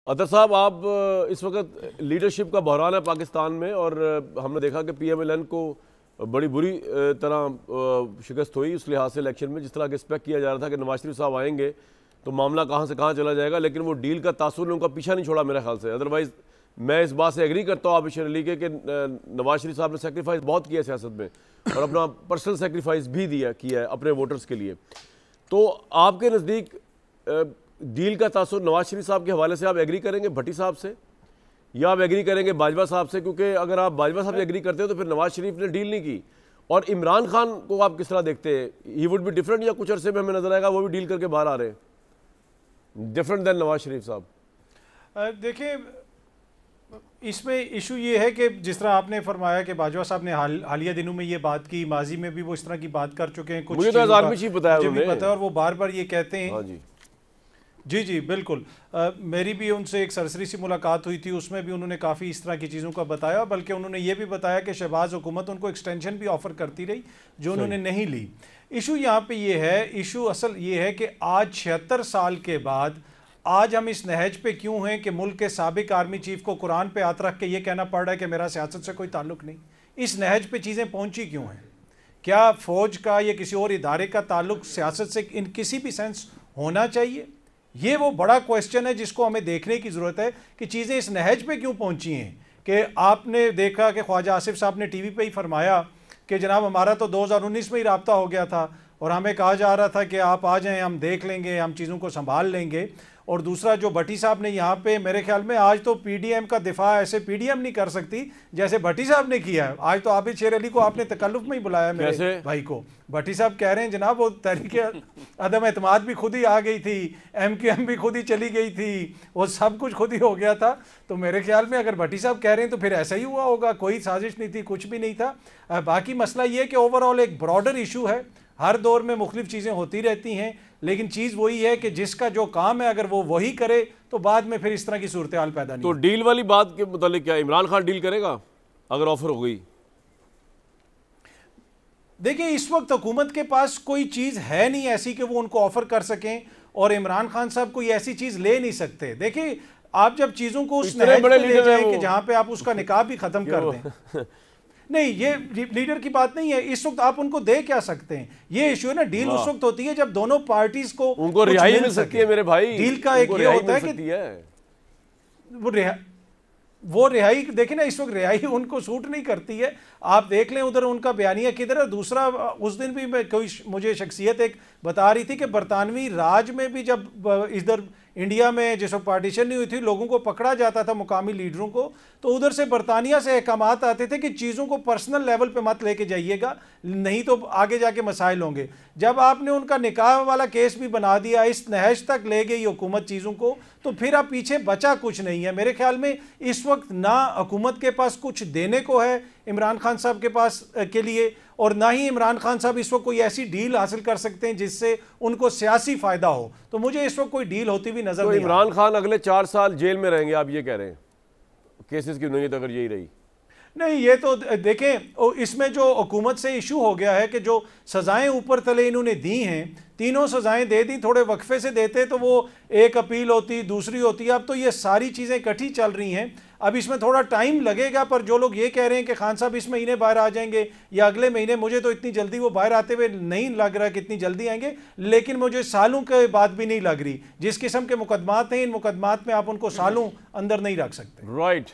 अतर साहब, आप इस वक्त लीडरशिप का बहरान है पाकिस्तान में, और हमने देखा कि PMLN को बड़ी बुरी तरह शिकस्त हुई उस लिहाज से इलेक्शन में। जिस तरह एक्सपेक्ट किया जा रहा था कि नवाज शरीफ साहब आएंगे तो मामला कहाँ से कहाँ चला जाएगा, लेकिन वो डील का तासुर ने उनका पीछा नहीं छोड़ा मेरे ख्याल से। अदरवाइज़ मैं इस बात से एग्री करता हूँ आबिश अली के कि नवाज शरीफ साहब ने सेक्रीफाइस बहुत किया सियासत में, और अपना पर्सनल सेक्रीफाइस भी किया है अपने वोटर्स के लिए। तो आपके नज़दीक डील का तासुर नवाज शरीफ साहब के हवाले से आप एग्री करेंगे भट्टी साहब से, या आप एग्री करेंगे बाजवा साहब से? क्योंकि अगर आप बाजवा साहब से एग्री करते हो तो फिर नवाज शरीफ ने डील नहीं की। और इमरान खान को आप किस तरह देखते हैं? ही वुड बी डिफरेंट, या कुछ अरसे में हमें नजर आएगा वो भी डील करके बाहर आ रहे हैं, डिफरेंट देन नवाज शरीफ साहब? देखिए, इसमें इशू ये है कि जिस तरह आपने फरमाया कि बाजवा साहब ने हालिया दिनों में ये बात की, माजी में भी वो इस तरह की बात कर चुके हैं, कुछ मुझे तो आर्मी चीफ बताया उन्होंने, पता है, और वो बार बार ये कहते हैं। हाँ जी जी जी बिल्कुल। मेरी भी उनसे एक सरसरी सी मुलाकात हुई थी, उसमें भी उन्होंने काफ़ी इस तरह की चीज़ों का बताया, बल्कि उन्होंने ये भी बताया कि शहबाज हुकूमत उनको एक्सटेंशन भी ऑफ़र करती रही जो उन्होंने नहीं ली। इशू यहाँ पे ये है, इशू असल ये है कि आज 76 साल के बाद आज हम इस नहज पे क्यों हैं कि मुल्क के साबिक आर्मी चीफ को कुरान पे हाथ रख के ये कहना पड़ रहा है कि मेरा सियासत से कोई ताल्लुक नहीं। इस नहज पे चीज़ें पहुँची क्यों हैं? क्या फ़ौज का या किसी और इदारे का ताल्लुक सियासत से इन किसी भी सेंस होना चाहिए? ये वो बड़ा क्वेश्चन है जिसको हमें देखने की ज़रूरत है कि चीज़ें इस नहज पे क्यों पहुंची हैं। कि आपने देखा कि ख्वाजा आसिफ साहब ने टीवी पे ही फरमाया कि जनाब हमारा तो 2019 में ही राब्ता हो गया था और हमें कहा जा रहा था कि आप आ जाएं, हम देख लेंगे, हम चीज़ों को संभाल लेंगे। और दूसरा जो भट्टी साहब ने यहाँ पे, मेरे ख्याल में आज तो PDM का दिफा ऐसे PDM नहीं कर सकती जैसे भट्टी साहब ने किया है। आज तो आबिद शेर अली को आपने तकल्लुफ में ही बुलाया मेरे भाई को। भट्टी साहब कह रहे हैं जनाब वो तहरीक अदम एतमाद भी खुद ही आ गई थी, MQM भी खुद ही चली गई थी, वो सब कुछ खुद ही हो गया था। तो मेरे ख्याल में अगर भट्टी साहब कह रहे हैं तो फिर ऐसा ही हुआ होगा, कोई साजिश नहीं थी, कुछ भी नहीं था। बाकी मसला ये है कि ओवरऑल एक ब्रॉडर इशू है, हर दौर में मुख्तलिफ चीज़ें होती रहती हैं, लेकिन चीज़ वही है कि जिसका जो काम है अगर वो वही करे तो बाद में फिर इस तरह की सूरत हाल पैदा नहीं। तो डील वाली बात के मुतालिक क्या इमरान खान डील करेगा अगर ऑफर हो गई? देखिए, इस वक्त हुकूमत के पास कोई चीज़ है नहीं ऐसी कि वो उनको ऑफर कर सकें, और इमरान खान साहब कोई ऐसी चीज़ ले नहीं सकते। देखिए, आप जब चीज़ों को उस नहज पे ले जाएं कि जहाँ पे आप उसका निकाह भी ख़त्म कर दें, नहीं, ये लीडर की बात नहीं है। इस वक्त आप उनको दे क्या सकते हैं, ये इशू है ना। डील उस वक्त होती है जब दोनों पार्टीज को उनको रिहाई मिल सकती है मेरे भाई। डील का एक ये होता है कि वो रिहाई, देखें ना, इस वक्त रिहाई उनको सूट नहीं करती है। आप देख लें उधर उनका बयानिया किधर है। दूसरा, उस दिन भी कोई मुझे शख्सियत एक बता रही थी कि बरतानवी राज में भी जब इधर इंडिया में जिस वक्त पार्टीशन नहीं हुई थी, लोगों को पकड़ा जाता था, मुकामी लीडरों को, तो उधर से बरतानिया से अहकामात आते थे कि चीज़ों को पर्सनल लेवल पे मत लेके जाइएगा, नहीं तो आगे जाके मसाइल होंगे। जब आपने उनका निकाह वाला केस भी बना दिया, इस नहज तक ले गई हुकूमत चीज़ों को, तो फिर अब पीछे बचा कुछ नहीं है। मेरे ख्याल में इस वक्त ना हुकूमत के पास कुछ देने को है इमरान खान साहब के पास के लिए, और ना ही इमरान खान साहब इस वक्त कोई ऐसी डील हासिल कर सकते हैं जिससे उनको सियासी फायदा हो। तो मुझे इस वक्त कोई डील होती हुई नजर नहीं। इमरान खान अगले 4 साल जेल में रहेंगे, आप ये कह रहे हैं? केसेस की नोयत अगर यही रही? नहीं, ये तो देखें, इसमें जो हुकूमत से इशू हो गया है कि जो सज़ाएं ऊपर तले इन्होंने दी हैं, तीनों सज़ाएं दे दी, थोड़े वक्फे से देते तो वो एक अपील होती, दूसरी होती। अब तो ये सारी चीज़ें इकट्ठी चल रही हैं, अब इसमें थोड़ा टाइम लगेगा। पर जो लोग ये कह रहे हैं कि खान साहब इस महीने बाहर आ जाएंगे या अगले महीने, मुझे तो इतनी जल्दी वो बाहर आते हुए नहीं लग रहा कि इतनी जल्दी आएंगे, लेकिन मुझे सालों के बाद भी नहीं लग रही। जिस किस्म के मुकदमात हैं, इन मुकदमात में आप उनको सालों अंदर नहीं रख सकते। राइट।